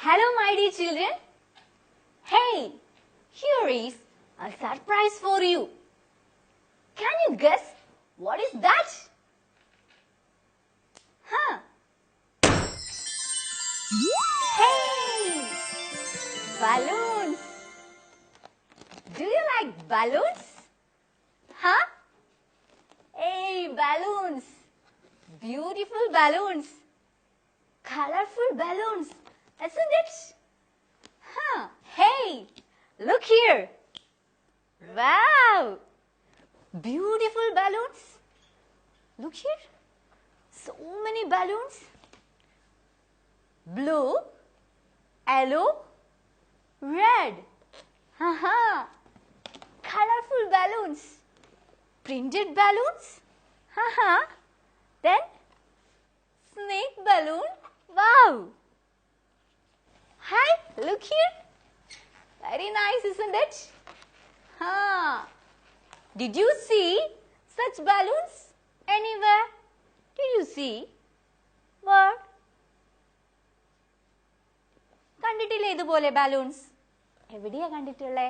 Hello my dear children. Hey, here is a surprise for you. Can you guess what is that? Huh? Hey, balloons. Do you like balloons? Huh? Hey, balloons. Beautiful balloons. Colorful balloons. Isn't it? Huh. Hey, look here. Wow. Beautiful balloons. Look here. So many balloons. Blue, yellow, red. Haha. Colorful balloons. Printed balloons. Haha. Then snake balloon. Wow. Hi, look here. Very nice, isn't it? Huh. Did you see such balloons anywhere? Did you see? What? കണ്ടിട്ടില്ലേ ഇതുപോലെ balloons? എവിടെയാ കണ്ടിട്ടുള്ളേ?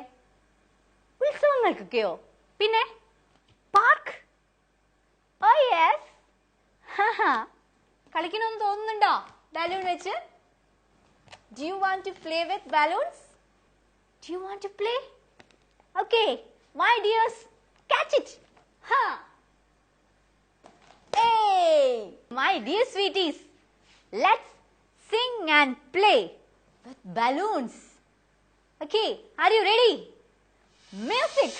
ഉത്സവങ്ങൾക്കൊക്കെയോ? പിന്നെ? Park? Oh yes. haha. കളിക്കണമെന്ന് തോന്നുന്നുണ്ടോ balloon വെച്ച്? Do you want to play with balloons? Do you want to play? Okay, my dears, catch it. Huh. Hey, my dear sweeties, let's sing and play with balloons. Okay, are you ready? Music.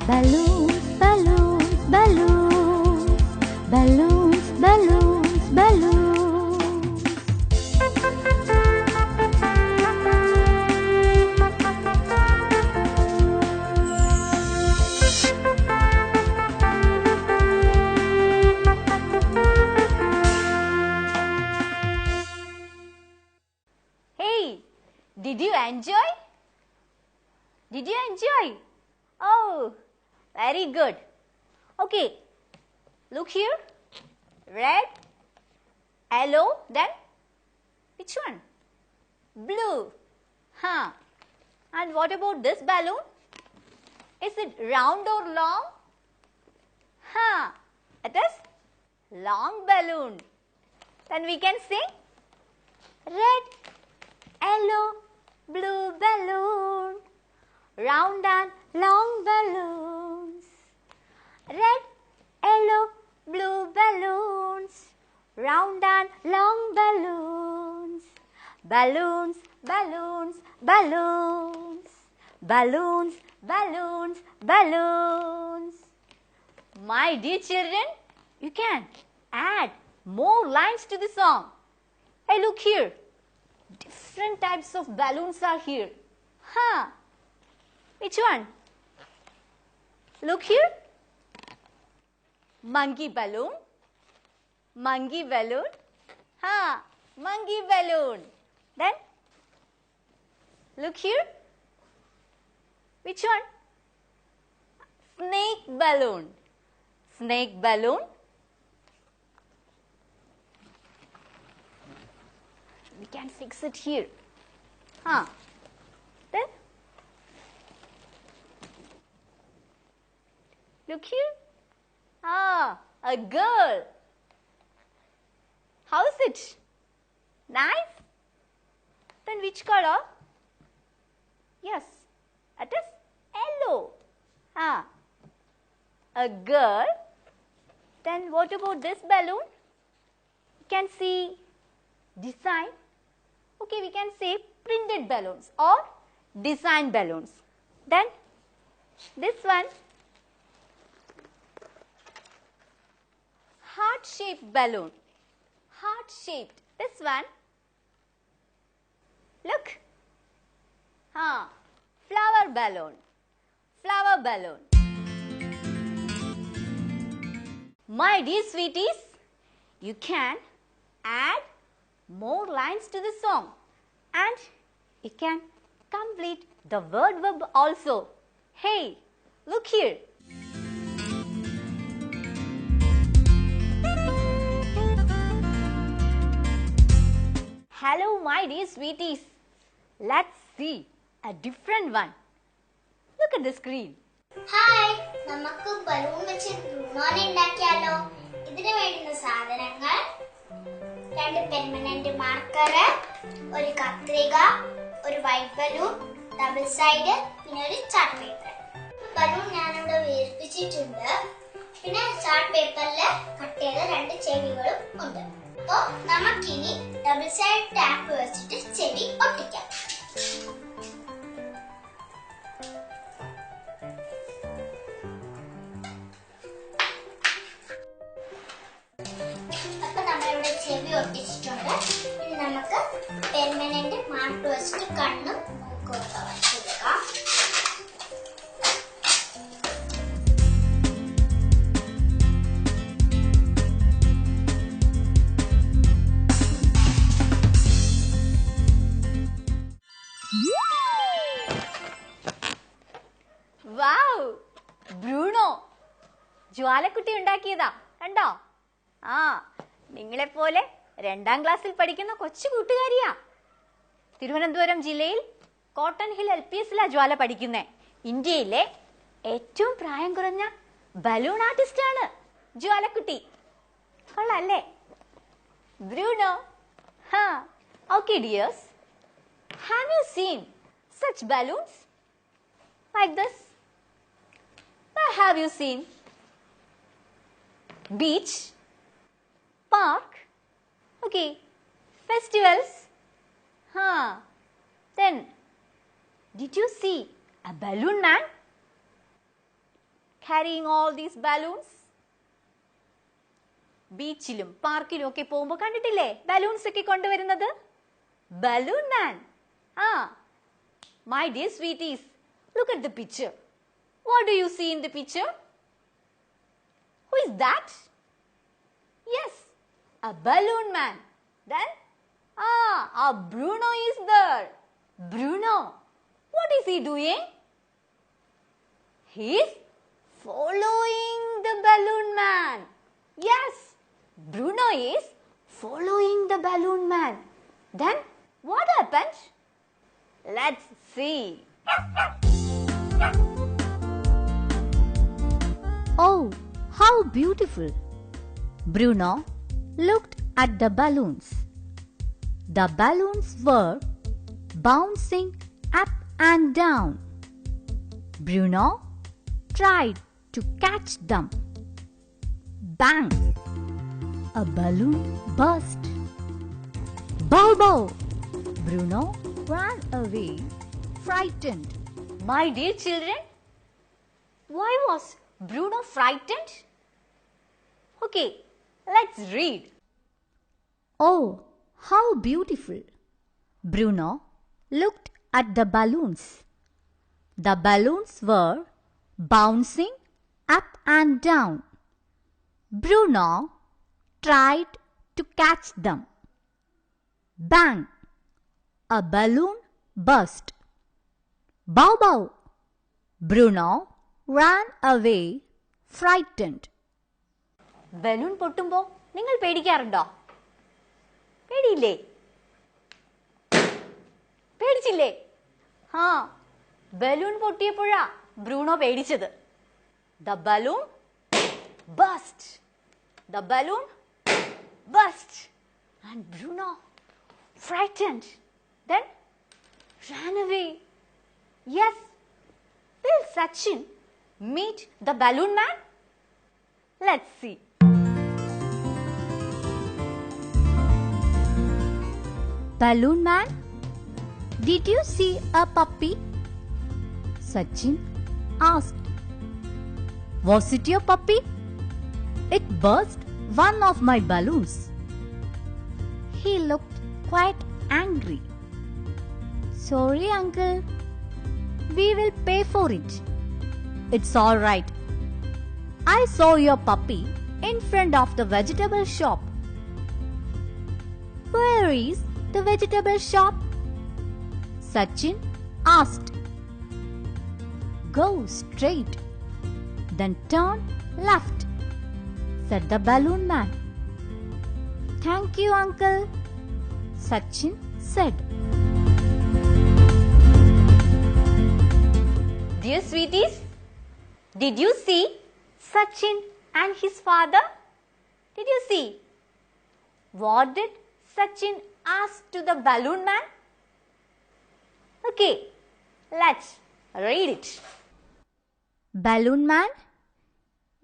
Balloons, balloons, balloons, balloons, balloons, balloons. Hey, did you enjoy? Did you enjoy? Oh, very good. Okay, look here. Red, yellow, then which one? Blue. Huh. And what about this balloon? Is it round or long? Huh. It is long balloon. Then we can sing red, yellow, blue balloon. Round and long balloons. Red, yellow, blue balloons. Round and long balloons. Balloons, balloons, balloons. Balloons, balloons, balloons. My dear children, you can add more lines to the song. Hey, look here. Different types of balloons are here. Huh. Which one? Look here. Monkey balloon. Monkey balloon. Ha, monkey balloon. Then look here. Which one? Snake balloon. Snake balloon. We can fix it here. Then look here. A girl. How is it? Nice? Then which color? Yes, it is yellow. A girl. Then what about this balloon? You can see design. Okay, we can say printed balloons or design balloons. Then this one, heart-shaped balloon. Heart-shaped. This one, look. Flower balloon. Flower balloon. My dear sweeties, you can add more lines to the song and you can complete the word verb also. Hey, look here. Hello my dear sweeties. Let's see a different one. Look at the screen. Hi, നമുക്ക് balloon വെച്ച് ബ്രൂണോനെ ഉണ്ടാക്കിയാലോ? ഇതിനു വേണ്ടുന്ന സാധനങ്ങൾ 2 permanent marker, ഒരു കത്രിക, ഒരു white balloon, double side, പിന്നെ ഒരു ചാർട്ട് പേപ്പർ. ബലൂൺ ഞാനിവിടെ വേർപ്പിച്ചിട്ടുണ്ട്. പിന്നെ ചാർട്ട് പേപ്പറിൽ കട്ട് ചെയ്ത 2 ചെടികളും ഉണ്ട്. അപ്പോൾ നമുക്കിനി ഡബിൾ സൈഡ് ടാപ്പ് വെച്ചിട്ട് ചെടി ഒട്ടിക്കാം. ചെവി ഒട്ടിച്ചിട്ടുണ്ട്. ഇനി നമുക്ക് പെർമനന്റ് മാർക്ക് വെച്ചിട്ട് കണ്ണും മൂക്കൊക്കെ വരച്ചെടുക്കാം. Wow! ബ്രൂണോ ജ്വാലക്കുട്ടി ഉണ്ടാക്കിയതാ. കണ്ടോ? നിങ്ങളെപ്പോലെ 2ാം ക്ലാസ്സിൽ പഠിക്കുന്ന കൊച്ചു കൂട്ടുകാരിയാ. തിരുവനന്തപുരം ജില്ലയിൽ കോട്ടൺ ഹിൽ LPSലാ ജ്വാല പഠിക്കുന്നേ. ഇന്ത്യയിലെ ഏറ്റവും പ്രായം കുറഞ്ഞ ബലൂൺ ആർട്ടിസ്റ്റ് ആണ് ജ്വാലക്കുട്ടി. കൊള്ളാല്ലേ? Bruno. Okay dears, have you seen such balloons like this? Where have you seen? Beach? Park? Okay. Festivals? Then, did you see a balloon man carrying all these balloons? ബീച്ചിലും പാർക്കിലും ഒക്കെ പോകുമ്പോൾ കണ്ടിട്ടില്ലേ balloons ഒക്കെ കൊണ്ടുവരുന്നത്? Balloon man. My dear sweeties, look at the picture. What do you see in the picture? Who is that? Yes, a balloon man. Then, our Bruno is there. Bruno, what is he doing? He is following the balloon man. Yes, Bruno is following the balloon man. Then, what happened? Let's see. Oh, how beautiful! Bruno looked at the balloons. The balloons were bouncing up and down. Bruno tried to catch them. Bang! A balloon burst. Bow bow! Bruno ran away, frightened. My dear children, why was Bruno frightened? Okay, let's read. Oh, how beautiful! Bruno looked at the balloons. The balloons were bouncing up and down. Bruno tried to catch them. Bang! A balloon burst. Bow bow! Bruno ran away, frightened. Balloon പൊട്ടുമ്പോ നിങ്ങൾ പേടിക്കാറുണ്ടോ? പേടിയില്ലേ? ഓർമ്മയില്ലേ? ആ, balloon പൊട്ടിയപ്പോഴാ Bruno പേടിച്ചത്. The balloon burst. The balloon burst. And Bruno, frightened, then ran away. Yes, will Sachin meet the balloon man? Let's see. Balloon man, did you see a puppy? Sachin asked. Was it your puppy? It burst one of my balloons. He looked quite angry. Sorry, uncle. We will pay for it. It's all right. I saw your puppy in front of the vegetable shop. Where is the vegetable shop? Sachin asked. Go straight, then turn left, said the balloon man. Thank you, uncle, Sachin said. Dear sweeties, did you see Sachin and his father? Did you see? What did Sachin ask to the balloon man? Okay, let's read it. Balloon man,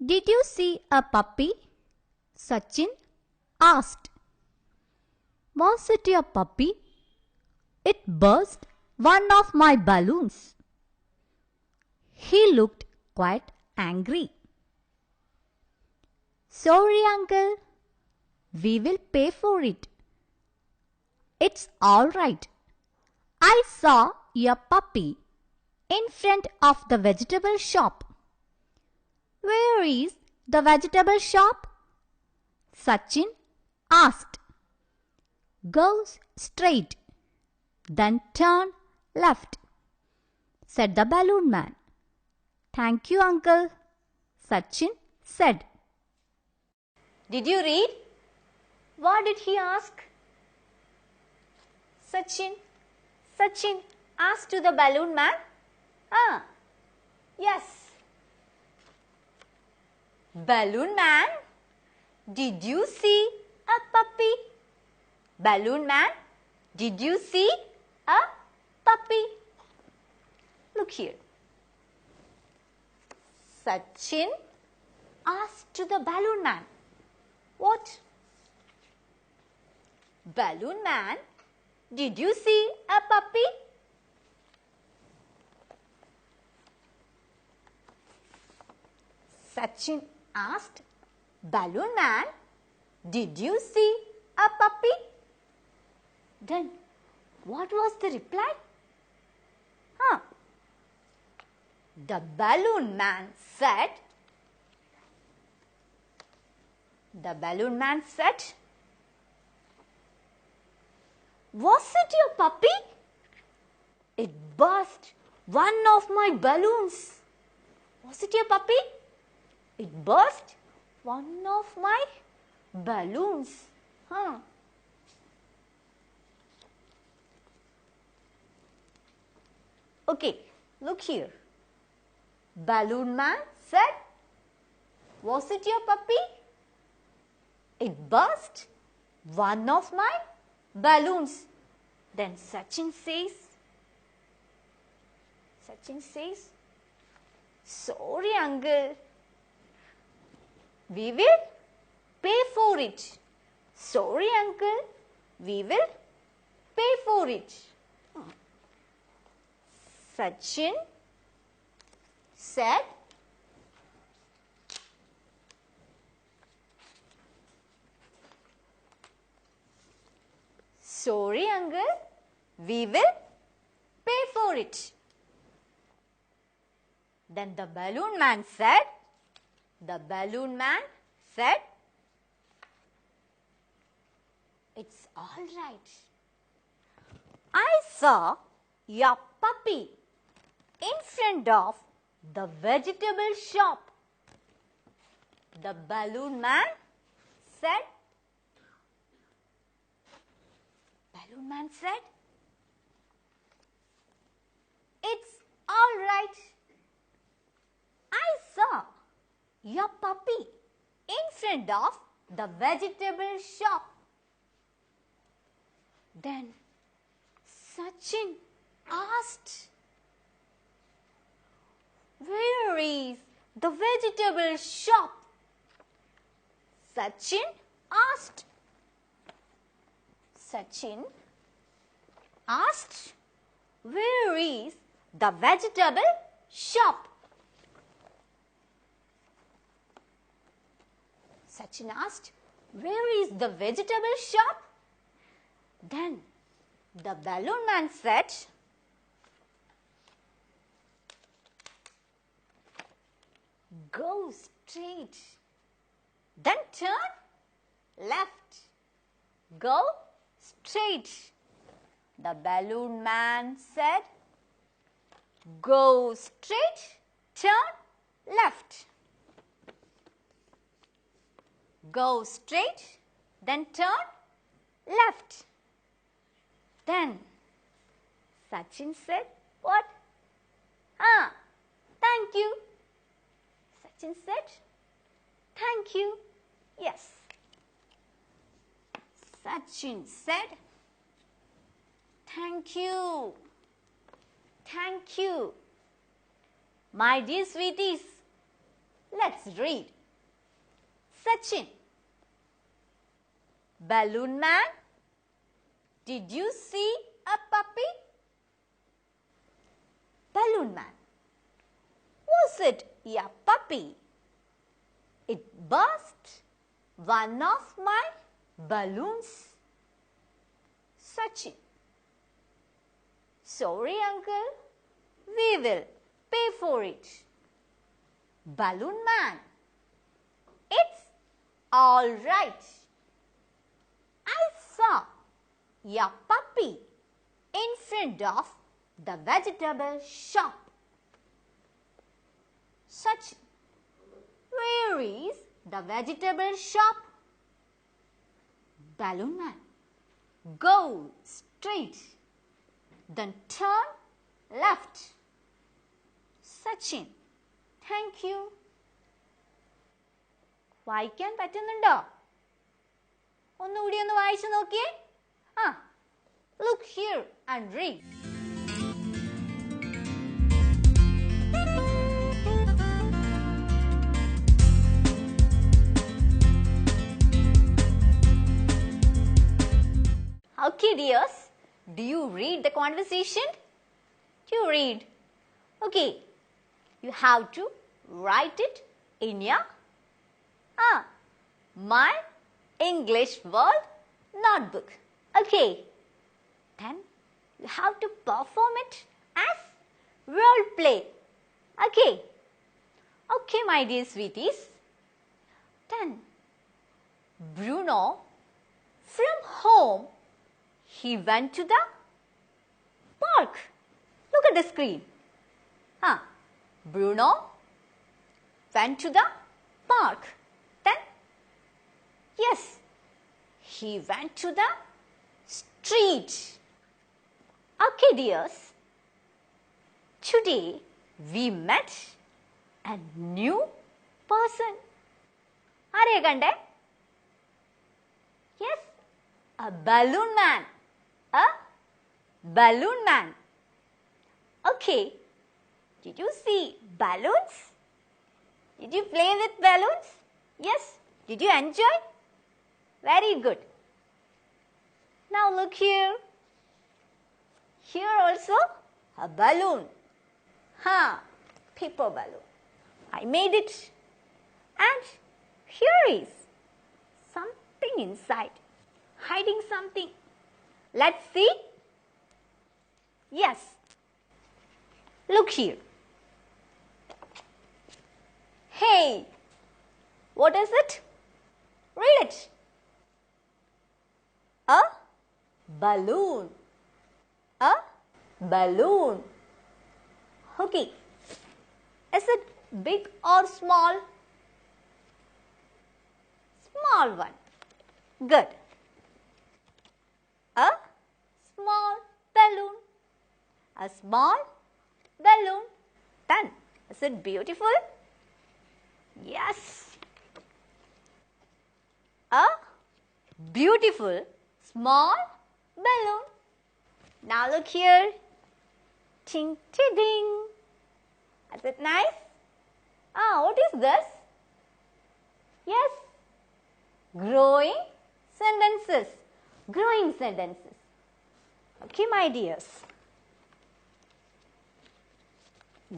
did you see a puppy? Sachin asked. Was it your puppy? It burst one of my balloons. He looked quite angry. Sorry, uncle. We will pay for it. It's all right. I saw your puppy in front of the vegetable shop. Where is the vegetable shop? Sachin asked. Go straight, then turn left, said the balloon man. Thank you, uncle, Sachin said. Did you read? What did he ask? Sachin asked to the balloon man. Yes. Balloon man, did you see a puppy? Balloon man, did you see a puppy? Look here. Sachin asked to the balloon man. What? Balloon man, did you see a puppy? Sachin asked, Balloon man, did you see a puppy? Then, what was the reply? The balloon man said, was it your puppy? It burst one of my balloons. Was it your puppy? It burst one of my balloons. Okay, look here. Balloon man said, was it your puppy? It burst one of my balloons. Then Sachin says, sorry uncle, we will pay for it. Sorry uncle, we will pay for it. Sachin said, sorry uncle, we will pay for it. Then the balloon man said, it's all right. I saw your puppy in front of the vegetable shop. The balloon man said, front of the vegetable shop. Then Sachin asked, "Where is the vegetable shop?" Sachin asked. Sachin asked, "Where is the vegetable shop?" Sachin asked, "Where is the vegetable shop?" Then the balloon man said, "Go straight, then turn left. Go straight." The balloon man said, "Go straight, turn left. Go straight, then turn left." Then Sachin said, "What? Thank you." Sachin said, "Thank you." Yes. Sachin said, "Thank you. Thank you." My dear sweeties, let's read. Sachin. Balloon man, did you see a puppy? Balloon man, was it a puppy? It burst one of my balloons. Sachin, sorry uncle, we will pay for it. Balloon man, it's all right. I saw a puppy in front of the vegetable shop. Sachin, where is the vegetable shop? Balloon man, go straight, then turn left. Sachin, thank you. വായിക്കാൻ പറ്റുന്നുണ്ടോ? ഒന്നുകൂടി ഒന്ന് വായിച്ചു നോക്കിയേ. Look here and read. Okay, dears. Do you read the conversation? Do you read? Okay. You have to write it in your My English World notebook. Okay. Then you have to perform it as role play. Okay. Okay, my dear sweeties. Then Bruno from home, he went to the park. Look at the screen. Bruno went to the park. Then, yes, he went to the street. Okay, dears. Today, we met a new person. Are you Yes, a balloon man. A balloon man. Okay. Did you see balloons? Did you play with balloons? Yes. Did you enjoy? Very good. Now look here. Here also a balloon. Paper balloon. I made it. And here is something inside. Hiding something. Let's see. Yes. Look here. Hey, what is it? Read it. A balloon. A balloon. Okay. Is it big or small? Small one. Good. A small balloon. A small balloon. Then, is it beautiful? Yes. a beautiful small balloon. Now look here. Ting, ting, ding. Is it nice? What is this? Yes, growing sentences. Growing sentences. Okay, my dears.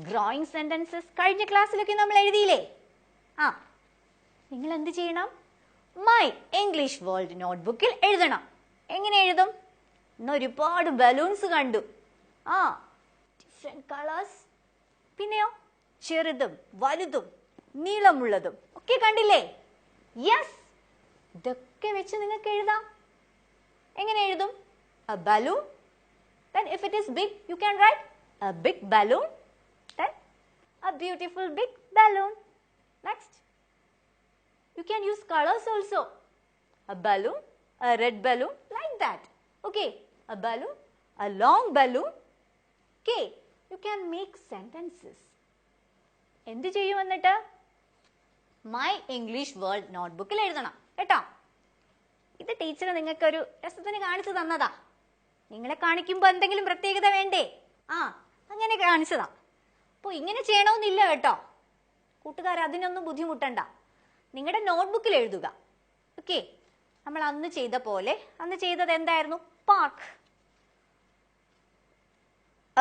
Growing sentences കഴിഞ്ഞ ക്ലാസ്സിലൊക്കെ നമ്മൾ എഴുതിയില്ലേ? നിങ്ങൾ എന്ത് ചെയ്യണം? My English world നോട്ട്ബുക്കിൽ എഴുതണം. എങ്ങനെ എഴുതും? ഇന്ന് ഒരുപാട് ബലൂൺസ് കണ്ടു. Different colours. പിന്നെയോ ചെറുതും വലുതും നീളമുള്ളതും ഒക്കെ കണ്ടില്ലേ? യെസ്, ഇതൊക്കെ വെച്ച് നിങ്ങൾക്ക് എഴുതാം. എങ്ങനെ എഴുതും? A balloon. Then if it is big, you can write a big balloon. Then a beautiful big balloon. Next, you can use colors also. A balloon, a red balloon, like that. Okay, a balloon, a long balloon. Okay, you can make sentences. എന്ത് ചെയ്യും എന്നിട്ട്? My English world നോട്ട്ബുക്കിൽ എഴുതണം കേട്ടോ. ഇത് teacher നിങ്ങൾക്ക് ഒരു രസത്തിന് കാണിച്ചു തന്നതാ. നിങ്ങളെ കാണിക്കുമ്പോൾ എന്തെങ്കിലും പ്രത്യേകത വേണ്ടേ? അങ്ങനെ കാണിച്ചതാ. അപ്പോൾ ഇങ്ങനെ ചെയ്യണമെന്നില്ല കേട്ടോ കൂട്ടുകാർ, അതിനൊന്നും ബുദ്ധിമുട്ടണ്ട. നിങ്ങളുടെ നോട്ട്ബുക്കിൽ എഴുതുക. ഓക്കെ, നമ്മൾ അന്ന് ചെയ്ത പോലെ. അന്ന് ചെയ്തത് എന്തായിരുന്നു? Park.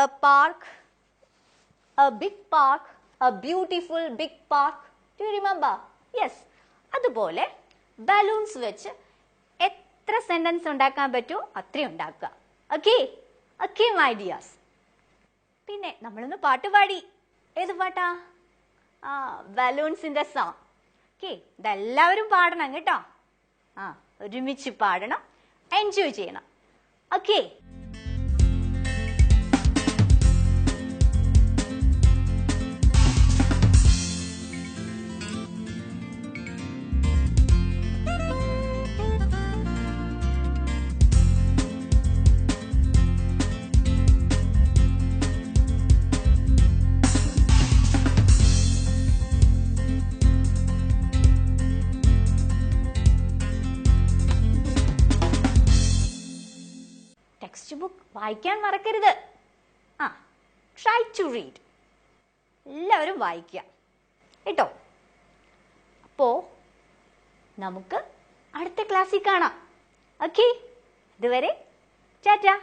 A park, a big park, a beautiful big park. Do you remember? Yes. അതുപോലെ ബലൂൺസ് വെച്ച് എത്ര സെന്റൻസ് ഉണ്ടാക്കാൻ പറ്റുമോ അത്രയും ഉണ്ടാക്കുക. Okay okay my dears. പിന്നെ നമ്മളൊന്ന് പാട്ട് പാടി. ഏത് പാട്ടാ? ബലൂൺസിന്റെ സോങ്. ഓക്കെ, ഇതെല്ലാവരും പാടണം കേട്ടോ. ഒരുമിച്ച് പാടണം, എൻജോയ് ചെയ്യണം. ഓക്കെ. ടെക്സ്റ്റ് ബുക്ക് വായിക്കാൻ മറക്കരുത്. Try to read. എല്ലാവരും വായിക്കുക കേട്ടോ. അപ്പോ നമുക്ക് അടുത്ത ക്ലാസ്സിൽ കാണാം. ഓക്കെ, ഇതുവരെ ടാറ്റാ.